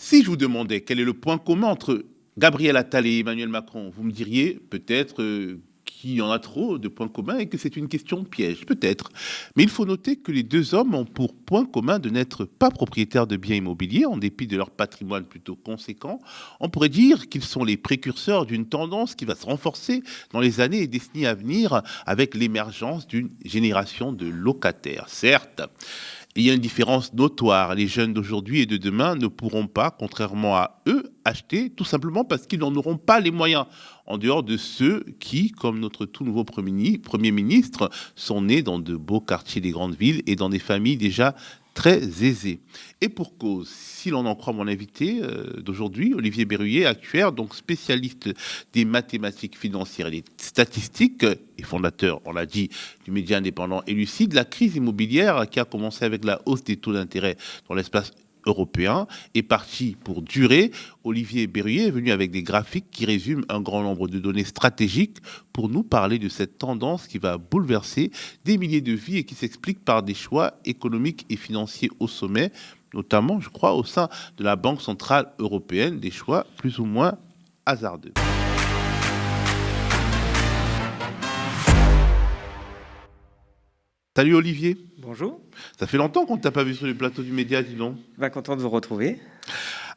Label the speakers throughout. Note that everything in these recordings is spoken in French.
Speaker 1: Si je vous demandais quel est le point commun entre Gabriel Attal et Emmanuel Macron, vous me diriez peut-être qu'il y en a trop de points communs et que c'est une question piège, peut-être. Mais il faut noter que les deux hommes ont pour point commun de n'être pas propriétaires de biens immobiliers, en dépit de leur patrimoine plutôt conséquent. On pourrait dire qu'ils sont les précurseurs d'une tendance qui va se renforcer dans les années et décennies à venir avec l'émergence d'une génération de locataires. Certes, il y a une différence notoire. Les jeunes d'aujourd'hui et de demain ne pourront pas, contrairement à eux, acheter, tout simplement parce qu'ils n'en auront pas les moyens. En dehors de ceux qui, comme notre tout nouveau Premier ministre, sont nés dans de beaux quartiers des grandes villes et dans des familles déjà très aisées. Et pour cause, si l'on en croit mon invité d'aujourd'hui, Olivier Berruyer, actuaire, donc spécialiste des mathématiques financières et des statistiques, et fondateur, on l'a dit, du média indépendant et lucide, la crise immobilière qui a commencé avec la hausse des taux d'intérêt dans l'espace européen est parti pour durer. Olivier Berruyer est venu avec des graphiques qui résument un grand nombre de données stratégiques pour nous parler de cette tendance qui va bouleverser des milliers de vies et qui s'explique par des choix économiques et financiers au sommet, notamment, je crois, au sein de la Banque centrale européenne, des choix plus ou moins hasardeux. Salut Olivier.
Speaker 2: Bonjour.
Speaker 1: Ça fait longtemps qu'on ne t'a pas vu sur le plateau du média, dis donc.
Speaker 2: Content de vous retrouver.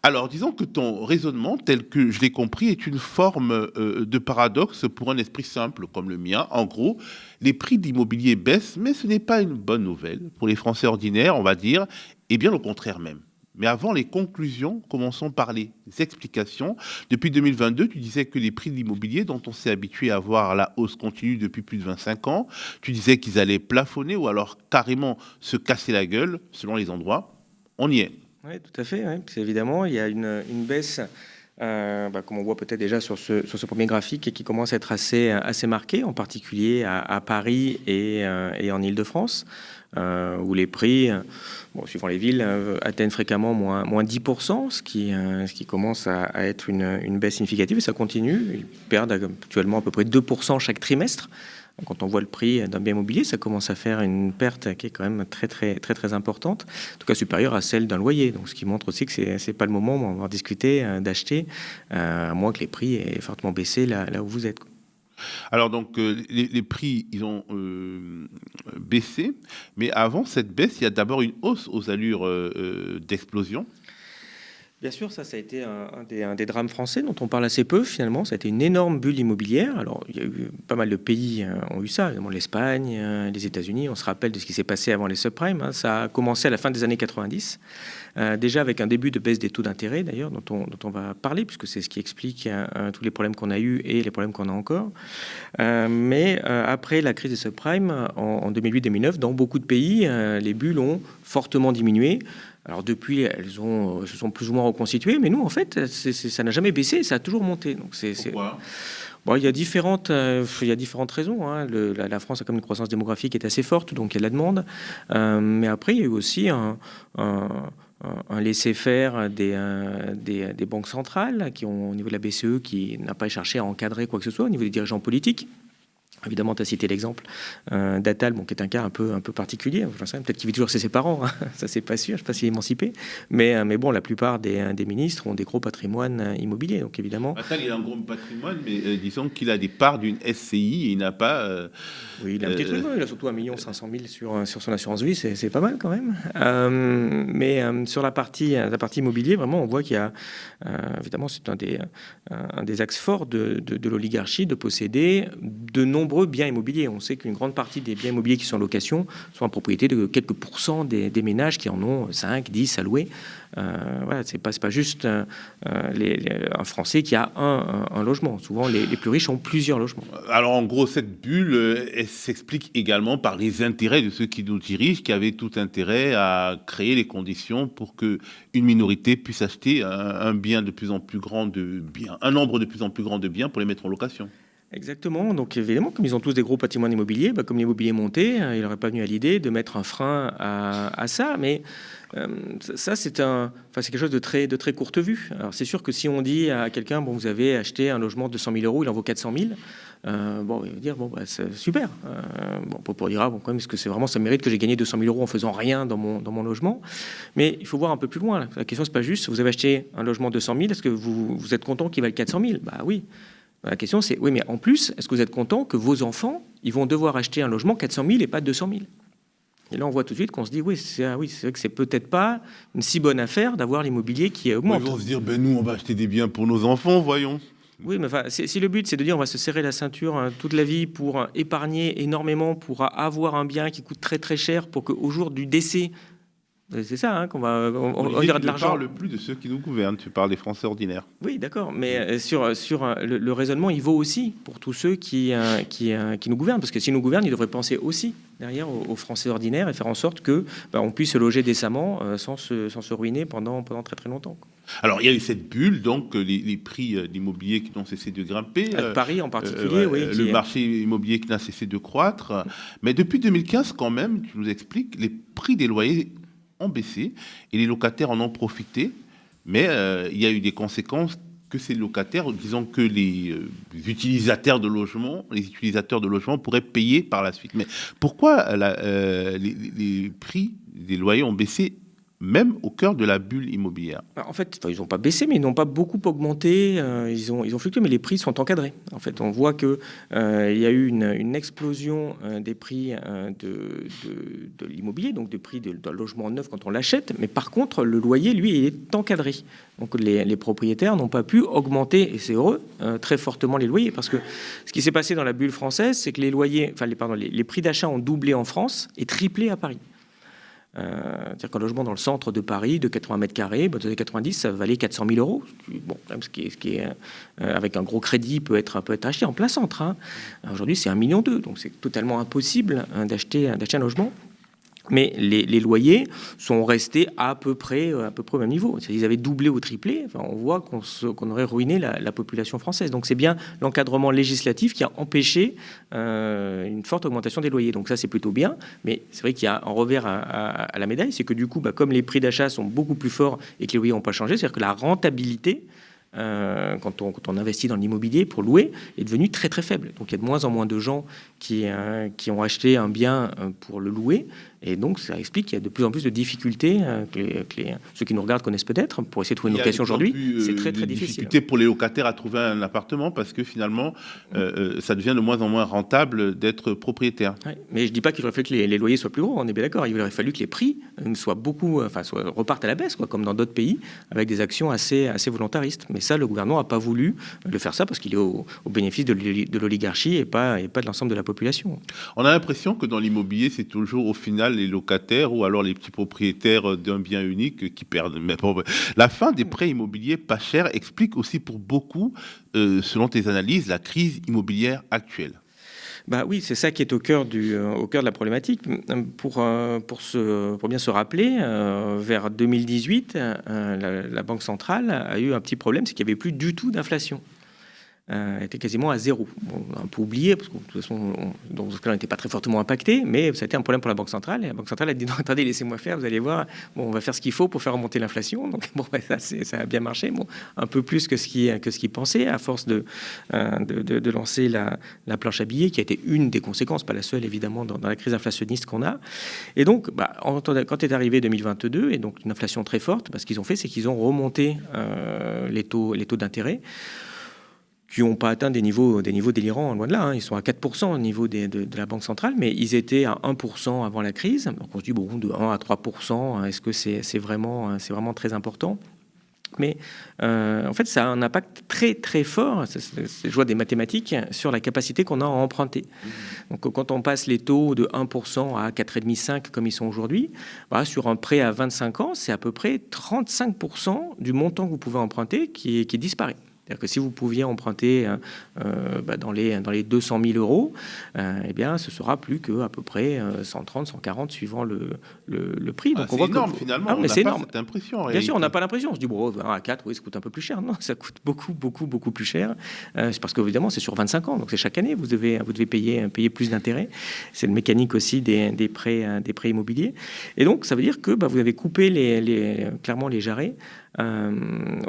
Speaker 1: Alors, disons que ton raisonnement, tel que je l'ai compris, est une forme de paradoxe pour un esprit simple comme le mien. En gros, les prix de l'immobilier baissent, mais ce n'est pas une bonne nouvelle. Pour les Français ordinaires, on va dire, et bien au contraire même. Mais avant les conclusions, commençons par les explications. Depuis 2022, tu disais que les prix de l'immobilier, dont on s'est habitué à voir la hausse continue depuis plus de 25 ans, tu disais qu'ils allaient plafonner ou alors carrément se casser la gueule, selon les endroits. On y est.
Speaker 2: Oui, tout à fait. Oui. Évidemment, il y a une baisse, comme on voit peut-être déjà sur ce premier graphique, et qui commence à être assez marquée, en particulier à Paris et en Île-de-France, où les prix, suivant les villes, atteignent fréquemment moins 10%, ce qui commence à être une baisse significative, et ça continue. Ils perdent actuellement à peu près 2% chaque trimestre. Quand on voit le prix d'un bien immobilier, ça commence à faire une perte qui est quand même très importante, en tout cas supérieure à celle d'un loyer. Donc, ce qui montre aussi que c'est pas le moment, on va en discuter, d'acheter, à moins que les prix aient fortement baissé là où vous êtes.
Speaker 1: Alors donc les prix ils ont baissé, mais avant cette baisse, il y a d'abord une hausse aux allures d'explosion.
Speaker 2: Bien sûr, ça a été un des drames français dont on parle assez peu finalement. Ça a été une énorme bulle immobilière. Alors, il y a eu pas mal de pays ont eu ça, évidemment l'Espagne, les États-Unis. On se rappelle de ce qui s'est passé avant les subprimes. Ça a commencé à la fin des années 90, déjà avec un début de baisse des taux d'intérêt d'ailleurs, dont on va parler, puisque c'est ce qui explique tous les problèmes qu'on a eus et les problèmes qu'on a encore. Mais après la crise des subprimes en 2008-2009, dans beaucoup de pays, les bulles ont fortement diminué. Alors depuis, elles se sont plus ou moins reconstituées, mais nous, en fait, ça n'a jamais baissé, ça a toujours monté. Donc
Speaker 1: Pourquoi ?
Speaker 2: Bon, il y a différentes raisons. Hein. La France a comme une croissance démographique qui est assez forte, donc il y a de la demande. Mais après, il y a eu aussi un laisser-faire des banques centrales qui ont, au niveau de la BCE, qui n'a pas cherché à encadrer quoi que ce soit, au niveau des dirigeants politiques. Évidemment, tu as cité l'exemple d'Attal, qui est un cas un peu particulier. Peut-être qu'il vit toujours chez ses parents, hein. Ça, c'est pas sûr. Je ne sais pas s'il est émancipé. Mais bon, la plupart des ministres ont des gros patrimoines immobiliers. Donc, évidemment...
Speaker 1: Attal, il a un gros patrimoine, mais disons qu'il a des parts d'une SCI et il n'a pas...
Speaker 2: Oui, il a un petit truc. Il a surtout 1 500 000 sur son assurance vie. C'est pas mal quand même. Mais sur la partie immobilier, vraiment, on voit qu'il y a... évidemment, c'est un des axes forts de l'oligarchie de posséder de nombreux biens immobiliers. On sait qu'une grande partie des biens immobiliers qui sont en location sont en propriété de quelques pourcents des ménages qui en ont 5, 10 à louer. Voilà, c'est pas juste un Français qui a un logement. Souvent, les plus riches ont plusieurs logements.
Speaker 1: Alors, en gros, cette bulle, elle s'explique également par les intérêts de ceux qui nous dirigent, qui avaient tout intérêt à créer les conditions pour que une minorité puisse acheter un bien de plus en plus grand de biens, un nombre de plus en plus grand de biens pour les mettre en location.
Speaker 2: Exactement. Donc évidemment, comme ils ont tous des gros patrimoines immobiliers, comme l'immobilier montait, il n'aurait pas venu à l'idée de mettre un frein à ça. Mais ça, c'est quelque chose de très courte vue. Alors c'est sûr que si on dit à quelqu'un, bon, vous avez acheté un logement de 100 000 euros, il en vaut 400 000, il va dire, bon, c'est super. Pour dire, bon, quand même, est-ce que c'est vraiment, ça mérite que j'ai gagné 200 000 euros en faisant rien dans mon logement? Mais il faut voir un peu plus loin. La question, c'est pas juste, vous avez acheté un logement de 100 000, est-ce que vous êtes content qu'il vaille 400 000? Bah oui. La question, c'est, oui, mais en plus, est-ce que vous êtes content que vos enfants, ils vont devoir acheter un logement 400 000 et pas 200 000? Et là, on voit tout de suite qu'on se dit, oui, c'est vrai que c'est peut-être pas une si bonne affaire d'avoir l'immobilier qui augmente.
Speaker 1: Ils vont se dire, nous, on va acheter des biens pour nos enfants, voyons.
Speaker 2: Oui, mais si le but, c'est de dire, on va se serrer la ceinture toute la vie pour épargner énormément, pour avoir un bien qui coûte très cher, pour qu'au jour du décès, c'est ça, qu'on va on ira de l'argent.
Speaker 1: Tu ne parles plus de ceux qui nous gouvernent, tu parles des Français ordinaires.
Speaker 2: Oui, d'accord, mais sur le raisonnement, il vaut aussi pour tous ceux qui nous gouvernent, parce que s'ils nous gouvernent, ils devraient penser aussi derrière aux Français ordinaires et faire en sorte que on puisse se loger décemment sans se ruiner pendant très longtemps.
Speaker 1: Alors, il y a eu cette bulle, donc les prix d'immobilier qui n'ont cessé de grimper.
Speaker 2: Paris en particulier, oui.
Speaker 1: Le marché immobilier qui n'a cessé de croître. Mais depuis 2015, quand même, tu nous expliques, les prix des loyers ont baissé et les locataires en ont profité, mais il y a eu des conséquences que ces locataires, disons que les utilisateurs de logements pourraient payer par la suite. Mais pourquoi les prix des loyers ont baissé même au cœur de la bulle immobilière?
Speaker 2: En fait, ils n'ont pas baissé, mais ils n'ont pas beaucoup augmenté. Ils ont fluctué, mais les prix sont encadrés. En fait, on voit qu'il y a eu une explosion des prix de l'immobilier, donc des prix d'un logement neuf quand on l'achète. Mais par contre, le loyer, lui, il est encadré. Donc les propriétaires n'ont pas pu augmenter, et c'est heureux, très fortement les loyers. Parce que ce qui s'est passé dans la bulle française, c'est que les prix d'achat ont doublé en France et triplé à Paris. C'est-à-dire qu'un logement dans le centre de Paris de 80 mètres carrés, dans les années 90, ça valait 400 000 euros. Bon, ce qui est avec un gros crédit peut être acheté en plein centre. Hein. Aujourd'hui, c'est 1,2 million. Donc, c'est totalement impossible d'acheter un logement. Mais les loyers sont restés à peu près au même niveau. Ils avaient doublé ou triplé. Enfin, on voit qu'on aurait ruiné la population française. Donc c'est bien l'encadrement législatif qui a empêché une forte augmentation des loyers. Donc ça, c'est plutôt bien. Mais c'est vrai qu'il y a un revers à la médaille. C'est que du coup, comme les prix d'achat sont beaucoup plus forts et que les loyers n'ont pas changé, c'est-à-dire que la rentabilité, quand on investit dans l'immobilier pour louer, est devenue très faible. Donc il y a de moins en moins de gens qui ont acheté un bien pour le louer. Et donc, ça explique qu'il y a de plus en plus de difficultés que ceux qui nous regardent connaissent peut-être. Pour essayer de trouver une location aujourd'hui, c'est très difficile.
Speaker 1: Difficulté pour les locataires à trouver un appartement parce que finalement, ça devient de moins en moins rentable d'être propriétaire.
Speaker 2: Ouais, mais je ne dis pas qu'il aurait fallu que les loyers soient plus gros, on est bien d'accord. Il aurait fallu que les prix repartent à la baisse, comme dans d'autres pays, avec des actions assez volontaristes. Mais ça, le gouvernement n'a pas voulu le faire ça parce qu'il est au bénéfice de l'oligarchie et pas de l'ensemble de la population.
Speaker 1: On a l'impression que dans l'immobilier, c'est toujours au final les locataires ou alors les petits propriétaires d'un bien unique qui perdent. Mais bon, la fin des prêts immobiliers pas chers explique aussi pour beaucoup, selon tes analyses, la crise immobilière actuelle.
Speaker 2: Oui, c'est ça qui est au cœur de la problématique. Pour bien se rappeler, vers 2018, la Banque centrale a eu un petit problème, c'est qu'il n'y avait plus du tout d'inflation. Était quasiment à zéro. Bon, un peu oublié, parce que de toute façon, dans ce cas-là, on n'était pas très fortement impacté, mais ça a été un problème pour la Banque centrale. Et la Banque centrale a dit, non, attendez, laissez-moi faire, vous allez voir, on va faire ce qu'il faut pour faire remonter l'inflation. Donc, ça a bien marché, un peu plus que ce qu'ils pensaient, à force de lancer la planche à billets, qui a été une des conséquences, pas la seule, évidemment, dans la crise inflationniste qu'on a. Et donc, quand est arrivé 2022, et donc une inflation très forte, ce qu'ils ont fait, c'est qu'ils ont remonté les taux d'intérêt, qui n'ont pas atteint des niveaux délirants, loin de là. Ils sont à 4% au niveau de la Banque centrale, mais ils étaient à 1% avant la crise. Donc on se dit, de 1 à 3%, est-ce que c'est vraiment très important ? Mais en fait, ça a un impact très fort, je vois des mathématiques, sur la capacité qu'on a à emprunter. Donc quand on passe les taux de 1% à 4,5-5 comme ils sont aujourd'hui, sur un prêt à 25 ans, c'est à peu près 35% du montant que vous pouvez emprunter qui disparaît. C'est-à-dire que si vous pouviez emprunter dans les 200 000 euros, eh bien, ce sera plus qu'à peu près 130, 140 suivant le prix.
Speaker 1: Donc on voit énorme, finalement. On n'a pas cette impression.
Speaker 2: Bien sûr, on n'a pas l'impression. On se dit, bon, à 4, oui, ça coûte un peu plus cher. Non, ça coûte beaucoup plus cher. C'est parce que, évidemment, c'est sur 25 ans. Donc, c'est chaque année, vous devez payer plus d'intérêts. C'est une mécanique aussi des prêts immobiliers. Et donc, ça veut dire que vous avez coupé clairement les jarrets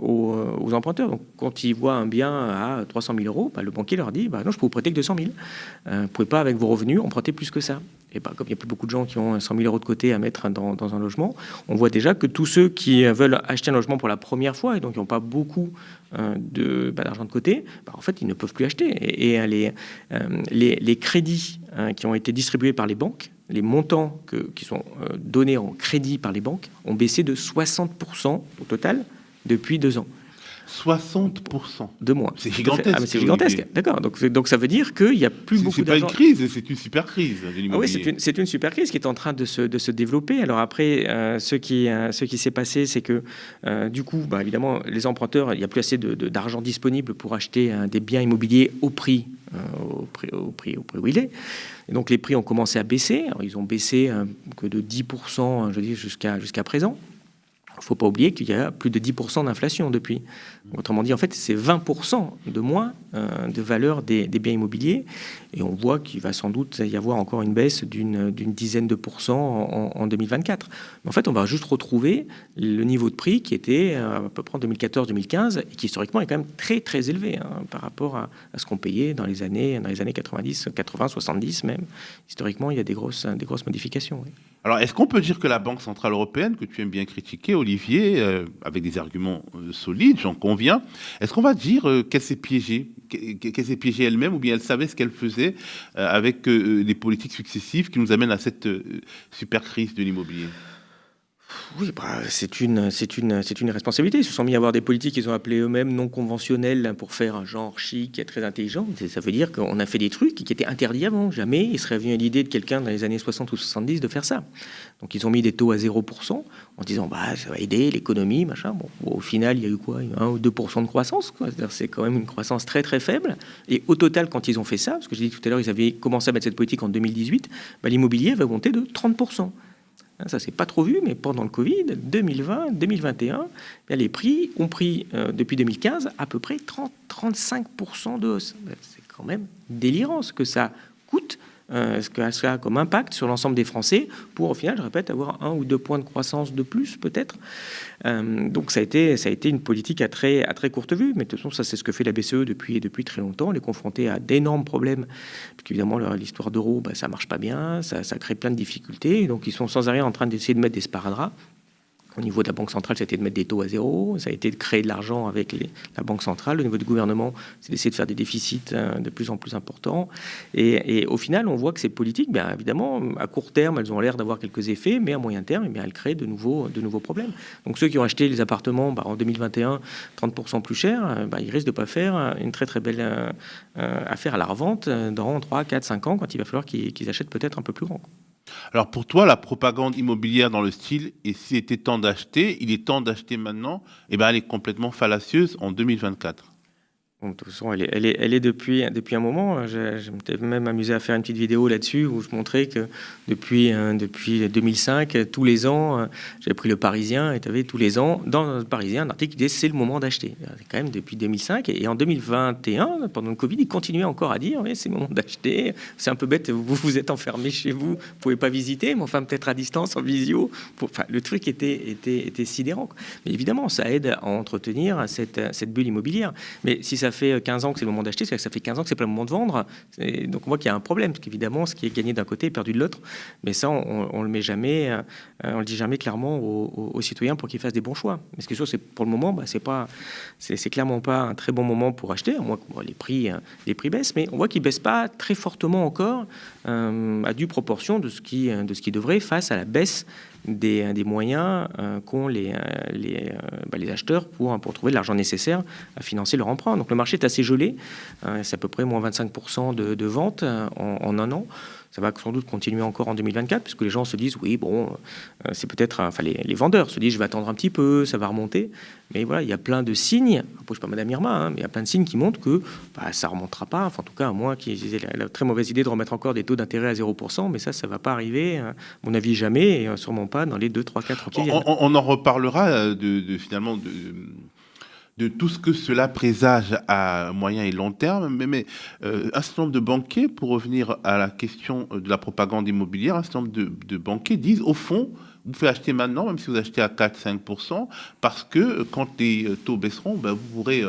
Speaker 2: aux emprunteurs. Donc, quand ils voient un bien à 300 000 euros, le banquier leur dit, non, je peux vous prêter que 200 000. Vous ne pouvez pas, avec vos revenus, emprunter plus que ça. Et comme il n'y a plus beaucoup de gens qui ont 100 000 euros de côté à mettre dans un logement, on voit déjà que tous ceux qui veulent acheter un logement pour la première fois et donc qui n'ont pas beaucoup d'argent de côté, en fait, ils ne peuvent plus acheter. Et les crédits qui ont été distribués par les banques, les montants qui sont donnés en crédit par les banques ont baissé de 60% au total depuis 2 ans.
Speaker 1: 60%
Speaker 2: de moins.
Speaker 1: C'est gigantesque.
Speaker 2: C'est gigantesque, d'accord. Donc ça veut dire qu'il n'y a plus beaucoup d'argent.
Speaker 1: C'est pas une crise, c'est une super crise de l'immobilier.
Speaker 2: Oui, c'est une super crise qui est en train de se développer. Alors après, ce qui s'est passé, c'est que du coup, évidemment, les emprunteurs, il n'y a plus assez d'argent disponible pour acheter des biens immobiliers au prix où il est. Et donc les prix ont commencé à baisser. Alors, ils ont baissé que de 10%, je dis, jusqu'à présent. Il ne faut pas oublier qu'il y a plus de 10% d'inflation depuis. Autrement dit, en fait, c'est 20% de moins de valeur des biens immobiliers. Et on voit qu'il va sans doute y avoir encore une baisse d'une dizaine de pourcents en 2024. Mais en fait, on va juste retrouver le niveau de prix qui était à peu près en 2014-2015 et qui historiquement est quand même très, très élevé par rapport à ce qu'on payait dans les années 90, 80, 70 même. Historiquement, il y a des grosses modifications. Oui.
Speaker 1: Alors, est-ce qu'on peut dire que la Banque Centrale Européenne, que tu aimes bien critiquer, Olivier, avec des arguments solides, j'en conviens, est-ce qu'on va dire qu'elle s'est piégée elle-même, ou bien elle savait ce qu'elle faisait avec les politiques successives qui nous amènent à cette super crise de l'immobilier ?
Speaker 2: Oui, c'est une responsabilité. Ils se sont mis à avoir des politiques qu'ils ont appelées eux-mêmes non conventionnelles pour faire un genre chic et très intelligent. Ça veut dire qu'on a fait des trucs qui étaient interdits avant. Jamais il serait venu à l'idée de quelqu'un dans les années 60 ou 70 de faire ça. Donc ils ont mis des taux à 0% en disant ça va aider l'économie, machin. Bon, au final, il y a eu quoi, 1 ou 2% de croissance, quoi. C'est quand même une croissance très très faible. Et au total, quand ils ont fait ça, parce que j'ai dit tout à l'heure, ils avaient commencé à mettre cette politique en 2018, l'immobilier va monter de 30%. Ça, c'est pas trop vu, mais pendant le Covid, 2020, 2021, les prix ont pris, depuis 2015, à peu près 30-35% de hausse. C'est quand même délirant ce que ça coûte, ce que ça a comme impact sur l'ensemble des Français pour, au final, je répète, avoir 1 ou 2 points de croissance de plus, peut-être. Donc, ça a été une politique à très courte vue. Mais de toute façon, ça, c'est ce que fait la BCE depuis très longtemps. Elle est confrontée à d'énormes problèmes. Évidemment, l'histoire d'euro, ça marche pas bien. Ça crée plein de difficultés. Donc, ils sont sans arrêt en train d'essayer de mettre des sparadraps. Au niveau de la Banque centrale, c'était de mettre des taux à zéro. Ça a été de créer de l'argent avec la Banque centrale. Au niveau du gouvernement, c'est d'essayer de faire des déficits de plus en plus importants. Et au final, on voit que ces politiques, bien évidemment, à court terme, elles ont l'air d'avoir quelques effets, mais à moyen terme, elles créent de nouveaux problèmes. Donc ceux qui ont acheté les appartements en 2021, 30% plus cher, ils risquent de ne pas faire une très très belle affaire à la revente dans 3, 4, 5 ans, quand il va falloir qu'ils achètent peut-être un peu plus grand.
Speaker 1: Alors pour toi, la propagande immobilière dans le style « et s'il était temps d'acheter, il est temps d'acheter maintenant », elle est complètement fallacieuse en 2024.
Speaker 2: Bon, de toute façon, elle est depuis un moment. Je m'étais même amusé à faire une petite vidéo là-dessus où je montrais que depuis 2005, tous les ans, j'avais pris le Parisien et tu avais tous les ans, dans le Parisien, un article qui disait « c'est le moment d'acheter ». Quand même depuis 2005. Et en 2021, pendant le Covid, il continuait encore à dire « c'est le moment d'acheter ». C'est un peu bête, vous êtes enfermé chez vous, vous ne pouvez pas visiter, mais enfin peut-être à distance, en visio. Le truc était sidérant. Mais évidemment, ça aide à entretenir cette bulle immobilière. Mais si ça fait 15 ans que c'est le moment d'acheter, c'est-à-dire que ça fait 15 ans que c'est pas le moment de vendre. Donc on voit qu'il y a un problème, parce qu'évidemment, ce qui est gagné d'un côté est perdu de l'autre. Mais ça, on le met jamais, on le dit jamais clairement aux citoyens pour qu'ils fassent des bons choix. Mais ce qui est sûr, c'est pour le moment, c'est clairement pas un très bon moment pour acheter. À moins que les prix baissent, mais on voit qu'ils baissent pas très fortement encore, à due proportion de ce qui devrait face à la baisse des moyens qu'ont les acheteurs pour trouver de l'argent nécessaire à financer leur emprunt. Donc le marché est assez gelé, c'est à peu près moins 25% de ventes en un an. ça va sans doute continuer encore en 2024, puisque les gens se disent, oui, bon, c'est peut-être, enfin, les vendeurs se disent, je vais attendre un petit peu, ça va remonter. Mais voilà, il y a plein de signes, je ne suis pas Madame Irma, hein, mais il y a plein de signes qui montrent que ça ne remontera pas. Enfin, en tout cas, à moins qu'ils aient la très mauvaise idée de remettre encore des taux d'intérêt à 0%, mais ça ne va pas arriver, à mon avis, jamais, et sûrement pas dans les 2, 3, 4 ans qui viennent.
Speaker 1: On en reparlera finalement de tout ce que cela présage à moyen et long terme, mais un certain nombre de banquiers, pour revenir à la question de la propagande immobilière, un certain nombre de banquiers disent, au fond, vous pouvez acheter maintenant, même si vous achetez à 4-5%, parce que quand les taux baisseront, vous pourrez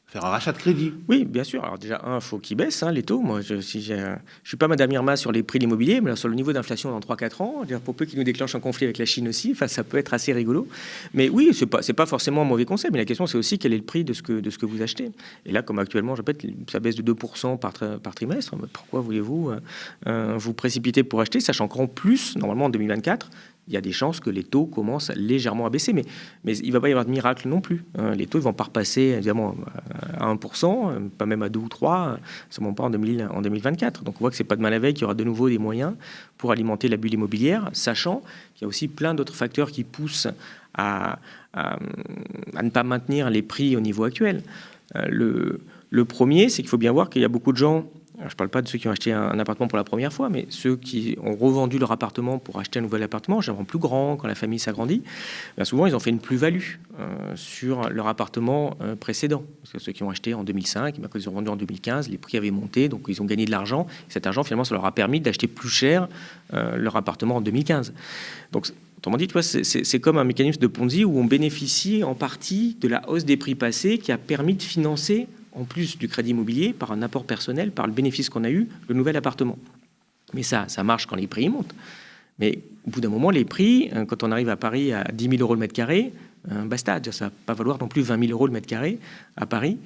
Speaker 1: faire un rachat de crédit.
Speaker 2: Oui, bien sûr. Alors déjà, il faut qu'ils baissent les taux. Moi, je suis pas Madame Irma sur les prix de l'immobilier, mais là, sur le niveau d'inflation dans 3-4 ans, pour peu qu'ils nous déclenchent un conflit avec la Chine aussi, ça peut être assez rigolo. Mais oui, c'est pas forcément un mauvais conseil, mais la question, c'est aussi quel est le prix de ce que vous achetez. Et là, comme actuellement, je répète, ça baisse de 2% par trimestre. Pourquoi voulez-vous vous précipiter pour acheter, sachant qu'en plus, normalement, en 2024, il y a des chances que les taux commencent légèrement à baisser. Mais il ne va pas y avoir de miracle non plus. Les taux ne vont pas repasser évidemment à 1%, pas même à 2 ou 3, sûrement pas en 2024. Donc on voit que ce n'est pas demain la veille qu'il y aura de nouveau des moyens pour alimenter la bulle immobilière, sachant qu'il y a aussi plein d'autres facteurs qui poussent à ne pas maintenir les prix au niveau actuel. Le premier, c'est qu'il faut bien voir qu'il y a beaucoup de gens... Alors, je ne parle pas de ceux qui ont acheté un appartement pour la première fois, mais ceux qui ont revendu leur appartement pour acheter un nouvel appartement, généralement plus grand, quand la famille s'agrandit, souvent ils ont fait une plus-value sur leur appartement précédent. Parce que ceux qui ont acheté en 2005, quand ils ont vendu en 2015, les prix avaient monté, donc ils ont gagné de l'argent. Et cet argent, finalement, ça leur a permis d'acheter plus cher leur appartement en 2015. Donc, autrement dit, c'est comme un mécanisme de Ponzi où on bénéficie en partie de la hausse des prix passés qui a permis de financer, en plus du crédit immobilier, par un apport personnel, par le bénéfice qu'on a eu, le nouvel appartement. Mais ça marche quand les prix montent. Mais au bout d'un moment, les prix, quand on arrive à Paris à 10 000 euros le mètre carré, basta, ça ne va pas valoir non plus 20 000 euros le mètre carré à Paris.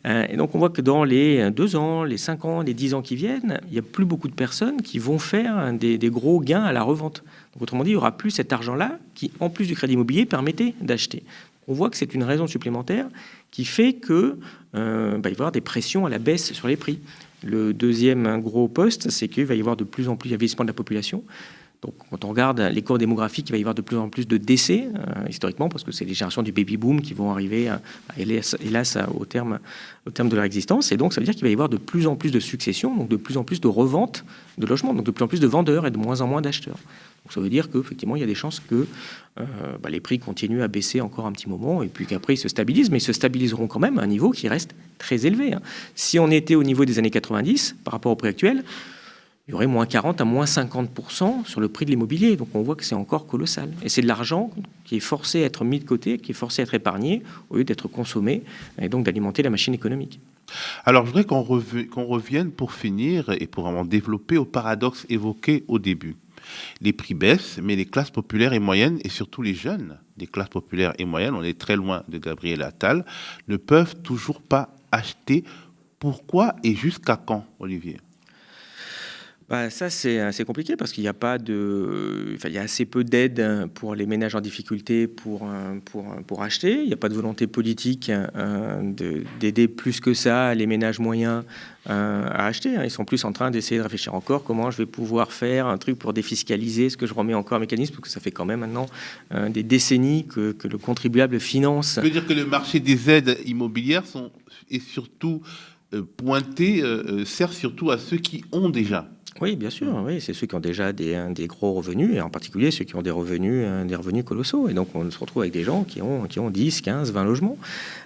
Speaker 2: Et donc on voit que dans les 2 ans, les 5 ans, les 10 ans qui viennent, il n'y a plus beaucoup de personnes qui vont faire des gros gains à la revente. Donc autrement dit, il n'y aura plus cet argent-là qui, en plus du crédit immobilier, permettait d'acheter. On voit que c'est une raison supplémentaire qui fait que il va y avoir des pressions à la baisse sur les prix. Le deuxième gros poste, c'est qu'il va y avoir de plus en plus de vieillissement de la population. Donc, quand on regarde les courbes démographiques, il va y avoir de plus en plus de décès, historiquement, parce que c'est les générations du baby-boom qui vont arriver, hélas, au terme de leur existence. Et donc, ça veut dire qu'il va y avoir de plus en plus de successions, donc de plus en plus de reventes de logements, donc de plus en plus de vendeurs et de moins en moins d'acheteurs. Donc, ça veut dire qu'effectivement, il y a des chances que les prix continuent à baisser encore un petit moment, et puis qu'après, ils se stabilisent, mais ils se stabiliseront quand même à un niveau qui reste très élevé. Si on était au niveau des années 90, par rapport au prix actuel, il y aurait moins 40 à moins 50% sur le prix de l'immobilier. Donc on voit que c'est encore colossal. Et c'est de l'argent qui est forcé à être mis de côté, qui est forcé à être épargné, au lieu d'être consommé, et donc d'alimenter la machine économique.
Speaker 1: Alors je voudrais qu'on revienne pour finir et pour vraiment développer au paradoxe évoqué au début. Les prix baissent, mais les classes populaires et moyennes, et surtout les jeunes des classes populaires et moyennes, on est très loin de Gabriel Attal, ne peuvent toujours pas acheter. Pourquoi et jusqu'à quand, Olivier ?
Speaker 2: Ça, c'est compliqué parce qu'il n'y a pas il y a assez peu d'aide pour les ménages en difficulté pour acheter. Il n'y a pas de volonté politique d'aider plus que ça les ménages moyens à acheter. Ils sont plus en train d'essayer de réfléchir encore comment je vais pouvoir faire un truc pour défiscaliser ce que je remets encore en mécanisme, parce que ça fait quand même maintenant des décennies que le contribuable finance.
Speaker 1: Ça veut dire que le marché des aides immobilières est surtout pointé, sert surtout à ceux qui ont déjà.
Speaker 2: Oui, bien sûr. Oui, c'est ceux qui ont déjà des gros revenus, et en particulier ceux qui ont des revenus colossaux. Et donc, on se retrouve avec des gens qui ont 10, 15, 20 logements.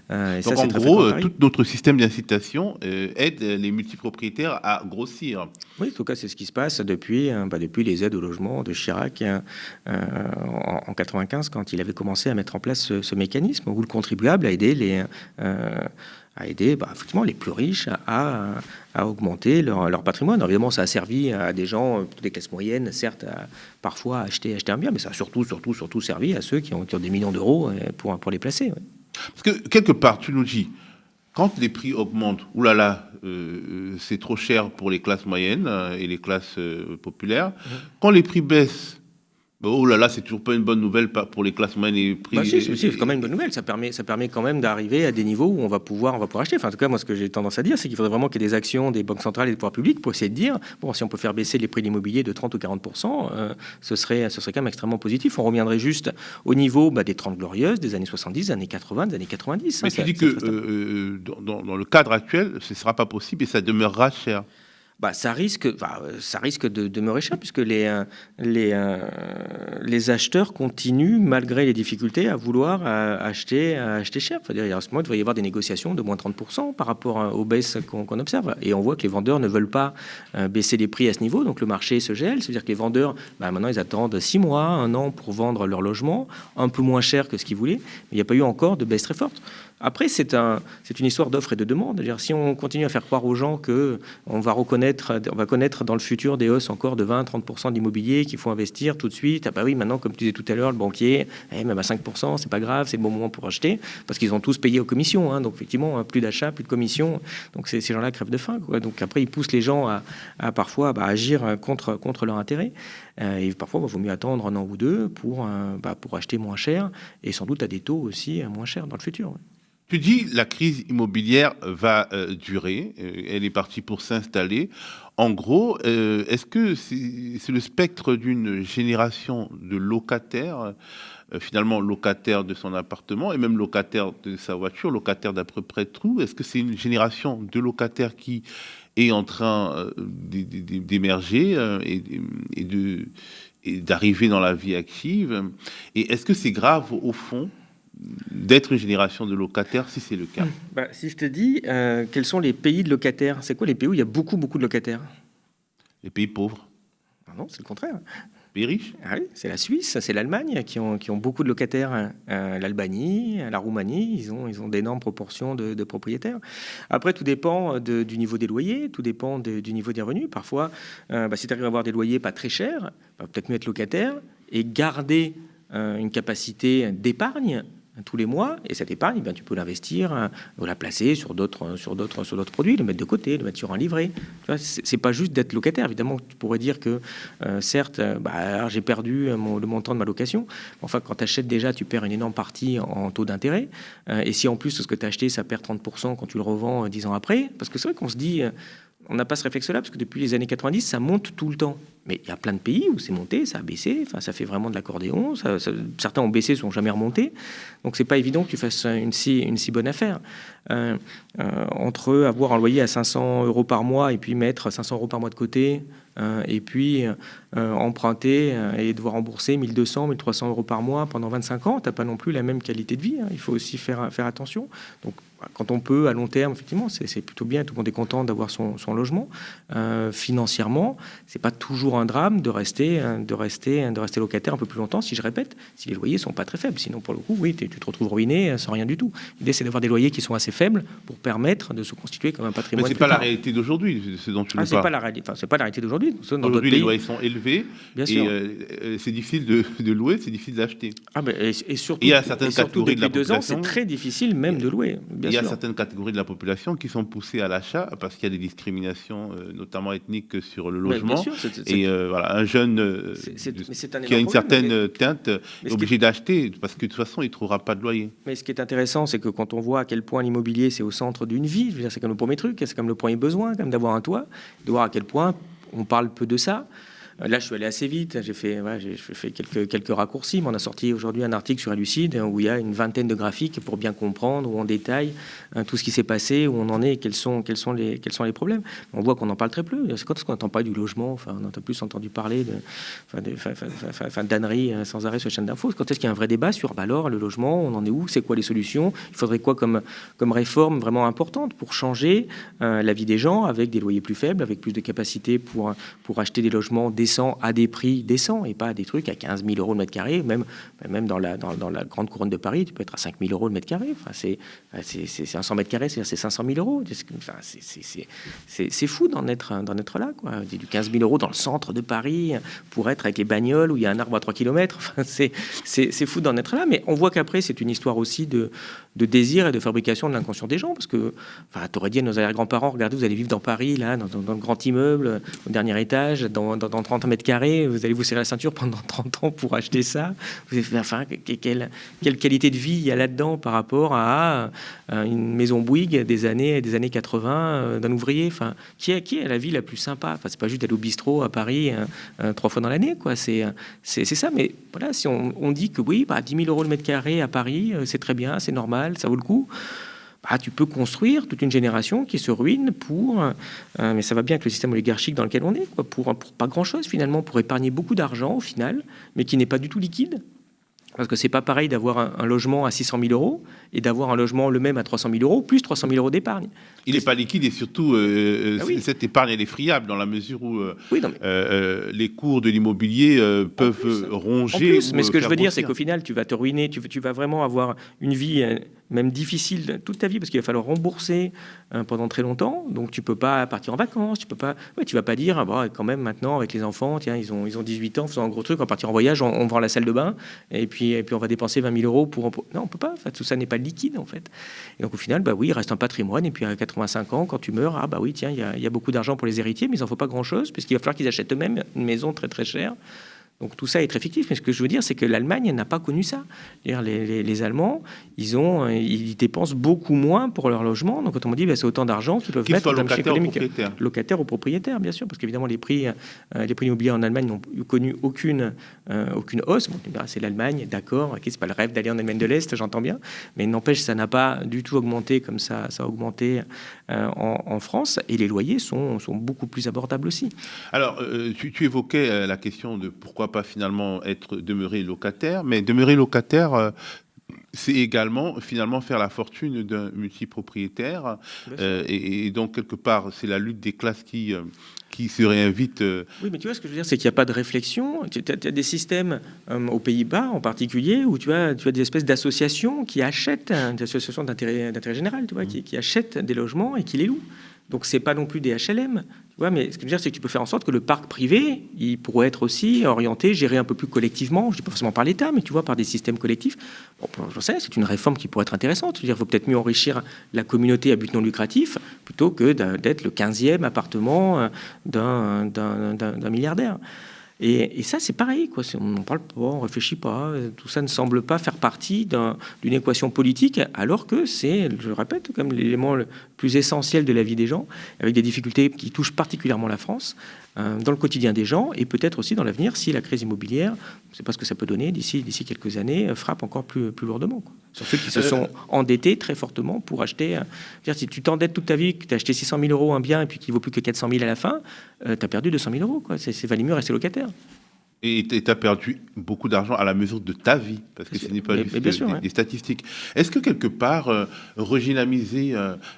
Speaker 1: Et donc, ça, en gros, tout notre système d'incitation aide les multipropriétaires à grossir.
Speaker 2: Oui, en tout cas, c'est ce qui se passe depuis les aides au logement de Chirac en 95, quand il avait commencé à mettre en place ce mécanisme où le contribuable a aidé effectivement les plus riches à augmenter leur patrimoine. Alors, évidemment, ça a servi à des gens, des classes moyennes, certes, parfois à acheter un bien, mais ça a surtout servi à ceux qui ont des millions d'euros pour les placer. Ouais.
Speaker 1: Parce que, quelque part, tu nous dis, quand les prix augmentent, oulala, c'est trop cher pour les classes moyennes et les classes populaires. Quand les prix baissent, Oh là là, c'est toujours pas une bonne nouvelle pour les classes moyennes et prix.
Speaker 2: Bah si, c'est quand même une bonne nouvelle. Ça permet quand même d'arriver à des niveaux où on va pouvoir acheter. Enfin, en tout cas, moi, ce que j'ai tendance à dire, c'est qu'il faudrait vraiment qu'il y ait des actions des banques centrales et des pouvoirs publics pour essayer de dire, bon, si on peut faire baisser les prix de l'immobilier de 30 ou 40%, ce serait quand même extrêmement positif. On reviendrait juste au niveau des 30 glorieuses, des années 70, des années 80, des années 90.
Speaker 1: Mais tu dis que dans le cadre actuel, ce ne sera pas possible et ça demeurera cher.
Speaker 2: Ça risque de demeurer cher puisque les acheteurs continuent, malgré les difficultés, à vouloir acheter cher. C'est-à-dire, à ce moment, il devrait y avoir des négociations de moins 30% par rapport aux baisses qu'on observe. Et on voit que les vendeurs ne veulent pas baisser les prix à ce niveau, donc le marché se gèle. C'est-à-dire que les vendeurs, maintenant, ils attendent 6 mois, 1 an pour vendre leur logement, un peu moins cher que ce qu'ils voulaient. Mais il n'y a pas eu encore de baisse très forte. Après, c'est une histoire d'offre et de demande. C'est-à-dire, si on continue à faire croire aux gens qu'on va connaître dans le futur des hausses encore de 20-30% d'immobilier, qu'il faut investir tout de suite. Ah bah oui, maintenant, comme tu disais tout à l'heure, le banquier, même à 5%, c'est pas grave, c'est le bon moment pour acheter, parce qu'ils ont tous payé aux commissions. Donc effectivement, plus d'achat, plus de commissions. Donc ces gens-là crèvent de faim, quoi. Donc après, ils poussent les gens à parfois agir contre leur intérêt. Et parfois, il vaut mieux attendre 1 an ou 2 pour acheter moins cher et sans doute à des taux aussi moins chers dans le futur.
Speaker 1: Tu dis la crise immobilière va durer, elle est partie pour s'installer. En gros, est-ce que c'est le spectre d'une génération de locataires, finalement locataires de son appartement et même locataires de sa voiture, locataires d'à peu près tout? Est-ce que c'est une génération de locataires qui est en train d'émerger et d'arriver dans la vie active? Et est-ce que c'est grave au fond d'être une génération de locataires, si c'est le cas?
Speaker 2: Si je te dis, quels sont les pays de locataires? C'est quoi les pays où il y a beaucoup de locataires?
Speaker 1: Les pays pauvres.
Speaker 2: Non, c'est le contraire.
Speaker 1: Les pays riches?
Speaker 2: Oui, c'est la Suisse, c'est l'Allemagne qui ont beaucoup de locataires. L'Albanie, la Roumanie, ils ont d'énormes proportions de propriétaires. Après, tout dépend du niveau des loyers, tout dépend du niveau des revenus. Parfois, si tu arrives à avoir des loyers pas très chers, peut-être mieux être locataire et garder une capacité d'épargne tous les mois, et cette épargne, tu peux l'investir ou la placer sur d'autres produits, le mettre de côté, le mettre sur un livret. C'est pas juste d'être locataire. Évidemment, tu pourrais dire que certes, alors j'ai perdu le montant de ma location. Enfin, quand tu achètes déjà, tu perds une énorme partie en taux d'intérêt. Et si en plus, ce que tu as acheté, ça perd 30% quand tu le revends 10 ans après, parce que c'est vrai qu'on se dit... On n'a pas ce réflexe-là, parce que depuis les années 90, ça monte tout le temps. Mais il y a plein de pays où c'est monté, ça a baissé, ça fait vraiment de l'accordéon. Certains ont baissé, sont jamais remontés. Donc c'est pas évident que tu fasses une si bonne affaire. Entre avoir un loyer à 500 € par mois et puis mettre 500 € par mois de côté, et puis emprunter et devoir rembourser 1200, 1300 € par mois pendant 25 ans, tu n'as pas non plus la même qualité de vie. Il faut aussi faire attention. Donc, quand on peut, à long terme, effectivement, c'est plutôt bien. Tout le monde est content d'avoir son logement. Financièrement, c'est pas toujours un drame de rester locataire un peu plus longtemps. Si je répète, si les loyers sont pas très faibles, sinon pour le coup, oui, tu te retrouves ruiné sans rien du tout. L'idée, c'est d'avoir des loyers qui sont assez faibles pour permettre de se constituer comme un patrimoine.
Speaker 1: Mais c'est pas la réalité d'aujourd'hui, ce dont tu nous parles.
Speaker 2: C'est pas la réalité. Enfin, c'est pas la réalité d'aujourd'hui.
Speaker 1: Aujourd'hui, les loyers sont élevés.
Speaker 2: Bien sûr.
Speaker 1: Et c'est difficile de louer, c'est difficile d'acheter.
Speaker 2: Et surtout,
Speaker 1: il y a certaines catégories de la
Speaker 2: depuis 2 ans,
Speaker 1: population.
Speaker 2: c'est très difficile même de louer.
Speaker 1: Il y a certaines catégories de la population qui sont poussées à l'achat parce qu'il y a des discriminations, notamment ethniques, sur le logement. Bien sûr, voilà, un jeune qui a une certaine teinte est obligé d'acheter parce que de toute façon, il ne trouvera pas de loyer.
Speaker 2: Mais ce qui est intéressant, c'est que quand on voit à quel point l'immobilier, c'est au centre d'une vie, je veux dire, c'est comme le premier truc, c'est comme le premier besoin, quand même, d'avoir un toit, de voir à quel point on parle peu de ça. Là, je suis allé assez vite. J'ai fait quelques raccourcis. Mais on a sorti aujourd'hui un article sur Elucide où il y a une vingtaine de graphiques pour bien comprendre, où on détaille tout ce qui s'est passé, où on en est, quels sont les problèmes. On voit qu'on en parle très peu. C'est quand est-ce qu'on n'entend pas du logement? Enfin, on a plus entendu parler d'âneries sans arrêt sur les chaînes d'infos. Quand est-ce qu'il y a un vrai débat sur alors le logement, on en est où? C'est quoi les solutions? Il faudrait quoi comme réforme vraiment importante pour changer la vie des gens avec des loyers plus faibles, avec plus de capacité pour acheter des logements décents à des prix décents et pas à des trucs à 15 000 € le mètre carré. Même dans la grande couronne de Paris, tu peux être à 5 000 € le mètre carré. Enfin, c'est 100 mètres carrés, c'est 500 000 €. Enfin, c'est fou d'en être là, quoi. Du 15 000 € dans le centre de Paris pour être avec les bagnoles où il y a un arbre à 3 km. Enfin, c'est fou d'en être là. Mais on voit qu'après, c'est une histoire aussi de désir et de fabrication de l'inconscient des gens. Parce que tu aurais dit à nos arrière-grands-parents, regardez, vous allez vivre dans Paris, là, dans le grand immeuble, au dernier étage, dans 30 mètres carrés, vous allez vous serrer la ceinture pendant 30 ans pour acheter ça. Enfin, quelle qualité de vie il y a là-dedans par rapport à une maison Bouygues des années 80 d'un ouvrier. Enfin, qui est la vie la plus sympa? Enfin, c'est pas juste d'aller au bistrot à Paris 3 fois dans l'année, quoi. C'est ça. Mais voilà, si on dit que oui, 10 000 euros le mètre carré à Paris, c'est très bien, c'est normal, ça vaut le coup. Tu peux construire toute une génération qui se ruine mais ça va bien avec le système oligarchique dans lequel on est, quoi, pour pas grand-chose finalement, pour épargner beaucoup d'argent au final, mais qui n'est pas du tout liquide. Parce que c'est pas pareil d'avoir un logement à 600 000 euros et d'avoir un logement le même à 300 000 euros, plus 300 000 euros d'épargne.
Speaker 1: Il n'est pas liquide et surtout, cette épargne, elle est friable dans la mesure où les cours de l'immobilier peuvent ronger.
Speaker 2: Mais ce que je veux dire, c'est qu'au final, tu vas te ruiner, tu vas vraiment avoir une vie même difficile toute ta vie, parce qu'il va falloir rembourser pendant très longtemps. Donc tu peux pas partir en vacances, tu vas pas dire quand même maintenant avec les enfants, tiens, ils ont 18 ans, faisant un gros truc, on va partir en voyage, on vend la salle de bain et puis on va dépenser 20 000 euros pour... Non, on peut pas. Tout ça n'est pas liquide en fait. Et donc au final, il reste un patrimoine. Et puis à 85 ans, quand tu meurs, tiens, il y a beaucoup d'argent pour les héritiers, mais il en faut pas grand-chose, puisqu'il va falloir qu'ils achètent eux-mêmes une maison très très chère. Donc tout ça est très fictif, mais ce que je veux dire, c'est que l'Allemagne n'a pas connu ça. Les Allemands, ils dépensent beaucoup moins pour leur logement. Donc quand on me dit, c'est autant d'argent qu'ils peuvent mettre en termes économiques. Locataires ou propriétaires, bien sûr, parce qu'évidemment les prix immobiliers en Allemagne n'ont connu aucune hausse. Bon, c'est l'Allemagne, d'accord. C'est pas le rêve d'aller en Allemagne de l'Est, j'entends bien, mais n'empêche, ça n'a pas du tout augmenté comme ça a augmenté en France. Et les loyers sont beaucoup plus abordables aussi.
Speaker 1: Alors, tu évoquais la question de pourquoi pas finalement demeurer locataire, mais demeurer locataire, c'est également finalement faire la fortune d'un multipropriétaire, et donc quelque part c'est la lutte des classes qui se réinvite.
Speaker 2: Oui, mais tu vois, ce que je veux dire, c'est qu'il n'y a pas de réflexion. Tu as des systèmes aux Pays-Bas en particulier où tu as des espèces d'associations qui achètent, des associations d'intérêt général, tu vois, qui achètent des logements et qui les louent. Donc c'est pas non plus des HLM. Tu vois, mais ce que je veux dire, c'est que tu peux faire en sorte que le parc privé, il pourrait être aussi orienté, géré un peu plus collectivement. Je dis pas forcément par l'État, mais tu vois, par des systèmes collectifs. Bon, je sais, c'est une réforme qui pourrait être intéressante. Je veux dire, il faut peut-être mieux enrichir la communauté à but non lucratif plutôt que d'être le 15e appartement d'un milliardaire. Et ça, c'est pareil, quoi. On n'en parle pas, on ne réfléchit pas. Tout ça ne semble pas faire partie d'une équation politique, alors que c'est, je le répète, comme l'élément le plus essentiel de la vie des gens, avec des difficultés qui touchent particulièrement la France, dans le quotidien des gens, et peut-être aussi dans l'avenir, si la crise immobilière, je ne sais pas ce que ça peut donner d'ici quelques années, frappe encore plus lourdement, quoi. Sur ceux qui se sont endettés très fortement pour acheter. Si tu t'endettes toute ta vie, que tu as acheté 600 000 euros un bien et puis qu'il ne vaut plus que 400 000 à la fin, tu as perdu 200 000 euros, quoi. C'est valait mieux rester locataire.
Speaker 1: Et tu as perdu beaucoup d'argent à la mesure de ta vie, parce que ce n'est pas juste des statistiques. Est-ce que quelque part, redynamiser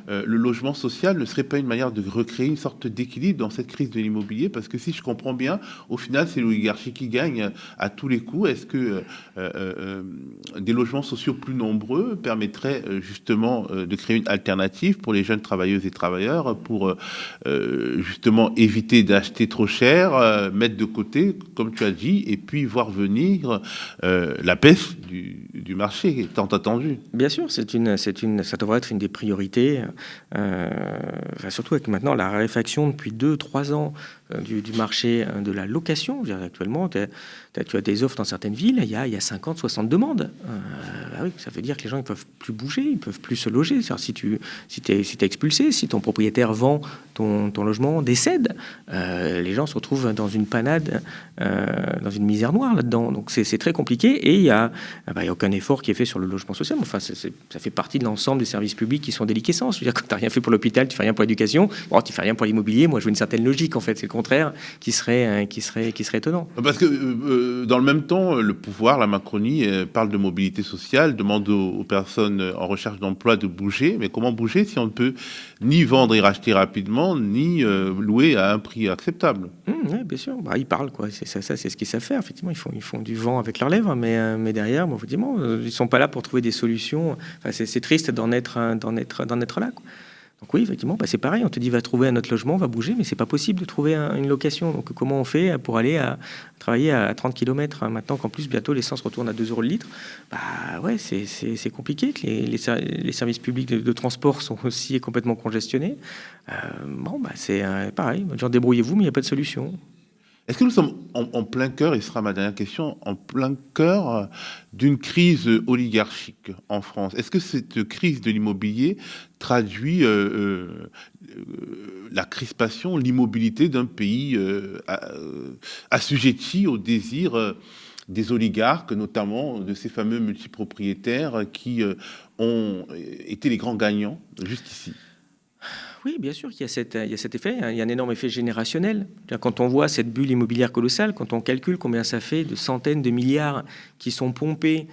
Speaker 1: le logement social ne serait pas une manière de recréer une sorte d'équilibre dans cette crise de l'immobilier? Parce que si je comprends bien, au final, c'est l'oligarchie qui gagne à tous les coups. Est-ce que des logements sociaux plus nombreux permettraient justement de créer une alternative pour les jeunes travailleuses et travailleurs, pour justement éviter d'acheter trop cher, mettre de côté, comme tu as dit, et puis voir venir la baisse du marché tant attendu?
Speaker 2: Bien sûr, ça devrait être une des priorités, surtout avec maintenant la raréfaction depuis 2-3 ans du marché de la location. Je veux dire, actuellement, tu as des offres dans certaines villes, il y a 50-60 demandes. Oui, ça veut dire que les gens ne peuvent plus bouger, ils ne peuvent plus se loger. Si t'es expulsé, si ton propriétaire vend ton logement, décède, les gens se retrouvent dans une panade, dans une misère noire là-dedans. Donc c'est très compliqué, et il y a aucun effort qui est fait sur le logement social. Enfin, ça fait partie de l'ensemble des services publics qui sont déliquescents. Je veux dire, quand tu n'as rien fait pour l'hôpital, tu fais rien pour l'éducation, tu fais rien pour l'immobilier. Moi, je veux une certaine logique, en fait. C'est le contraire qui serait étonnant.
Speaker 1: Parce que dans le même temps, le pouvoir, la Macronie, parle de mobilité sociale, demande aux personnes en recherche d'emploi de bouger. Mais comment bouger si on ne peut ni vendre et racheter rapidement, ni louer à un prix acceptable?
Speaker 2: Oui, bien sûr. Ils parlent, quoi. C'est ce qu'ils savent faire. Effectivement, ils font du vent avec leurs lèvres, mais derrière, effectivement, ils sont pas là pour trouver des solutions. Enfin, c'est triste d'en être là, quoi. Donc oui, effectivement, c'est pareil. On te dit va trouver un autre logement, va bouger, mais c'est pas possible de trouver une location. Donc comment on fait pour aller travailler à 30 km maintenant qu'en plus bientôt l'essence retourne à 2 € le litre? Ouais, c'est compliqué. Que les services publics de transport sont aussi complètement congestionnés. C'est pareil. Genre débrouillez-vous, mais il n'y a pas de solution.
Speaker 1: Est-ce que nous sommes en plein cœur, et ce sera ma dernière question, en plein cœur d'une crise oligarchique en France? Est-ce que cette crise de l'immobilier traduit la crispation, l'immobilité d'un pays assujetti au désir des oligarques, notamment de ces fameux multipropriétaires qui ont été les grands gagnants jusqu'ici?
Speaker 2: Oui, bien sûr qu'il y a cet effet. Il y a un énorme effet générationnel. Quand on voit cette bulle immobilière colossale, quand on calcule combien ça fait de centaines de milliards qui sont pompés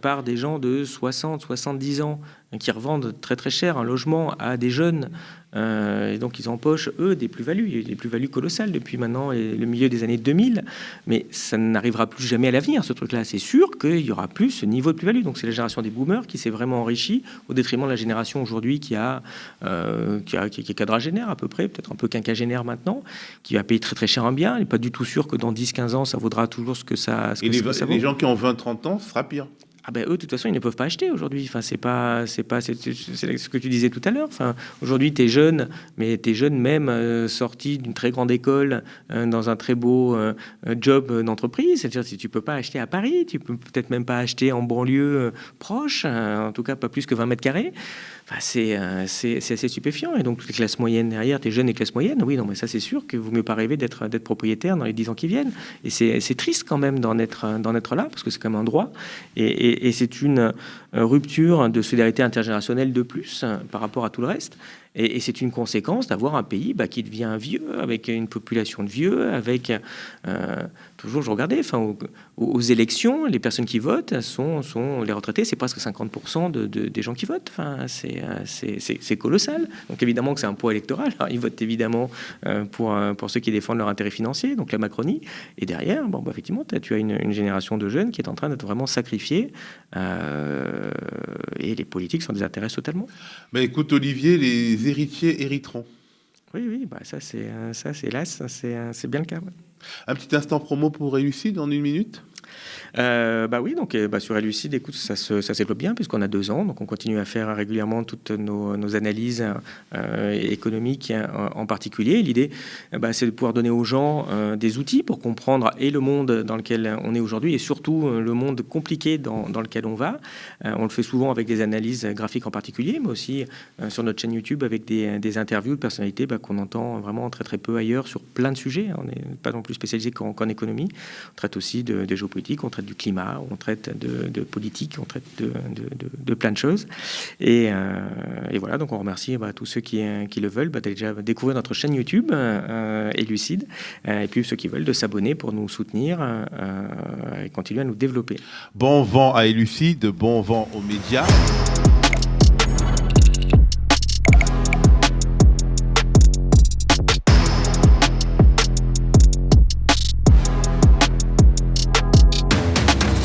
Speaker 2: par des gens de 60, 70 ans qui revendent très très cher un logement à des jeunes, et donc ils empochent, eux, des plus-values. Il y a eu des plus-values colossales depuis maintenant le milieu des années 2000, mais ça n'arrivera plus jamais à l'avenir, ce truc-là. C'est sûr qu'il y aura plus ce niveau de plus-value. Donc c'est la génération des boomers qui s'est vraiment enrichie au détriment de la génération aujourd'hui qui est quadragénaire à peu près, peut-être un peu quinquagénaire maintenant, qui va payer très très cher un bien. Il n'est pas du tout sûr que dans 10-15 ans, ça vaudra toujours ce que ça vaut.
Speaker 1: Et les gens qui ont 20-30 ans, ce sera pire.
Speaker 2: Eux, de toute façon, ils ne peuvent pas acheter aujourd'hui. Enfin, c'est ce que tu disais tout à l'heure. Enfin, aujourd'hui, tu es jeune, mais tu es jeune même sorti d'une très grande école, dans un très beau job d'entreprise. C'est-à-dire, si tu peux pas acheter à Paris, tu peux peut-être même pas acheter en banlieue proche, en tout cas pas plus que 20 mètres carrés. Enfin, c'est assez stupéfiant. Et donc, toutes les classes moyennes derrière, t'es jeune et classe moyenne, oui, non, mais ça, c'est sûr que vaut mieux pas rêver d'être propriétaire dans les 10 ans qui viennent. Et c'est triste quand même d'en être là, parce que c'est quand même un droit. Et c'est une rupture de solidarité intergénérationnelle de plus par rapport à tout le reste. Et c'est une conséquence d'avoir un pays qui devient vieux, avec une population de vieux, avec... toujours, je regardais, aux élections, les personnes qui votent sont les retraités, c'est presque 50% des gens qui votent. Enfin, c'est colossal. Donc évidemment que c'est un poids électoral. Alors, ils votent évidemment pour ceux qui défendent leur intérêt financier, donc la Macronie. Et derrière, effectivement, tu as une génération de jeunes qui est en train d'être vraiment sacrifiée. Et les politiques s'en désintéressent totalement.
Speaker 1: Mais écoute, Olivier, les héritiers hériteront.
Speaker 2: Oui, ça c'est hélas, c'est bien le cas. Ouais.
Speaker 1: Un petit instant promo pour Elucide en 1 minute.
Speaker 2: Oui, donc sur Elucide, écoute, ça se développe bien puisqu'on a 2 ans, donc on continue à faire régulièrement toutes nos analyses économiques en particulier. L'idée, c'est de pouvoir donner aux gens des outils pour comprendre et le monde dans lequel on est aujourd'hui et surtout le monde compliqué dans lequel on va. On le fait souvent avec des analyses graphiques en particulier, mais aussi sur notre chaîne YouTube avec des interviews de personnalités qu'on entend vraiment très très peu ailleurs sur plein de sujets. On n'est pas non plus spécialisé qu'en économie. On traite aussi de géopolitique, on traite du climat, on traite de politique, on traite de plein de choses. Et voilà, donc on remercie tous ceux qui le veulent d'aller déjà découvrir notre chaîne YouTube Elucide, et puis ceux qui veulent de s'abonner pour nous soutenir et continuer à nous développer.
Speaker 1: Bon vent à Elucide, bon vent aux médias.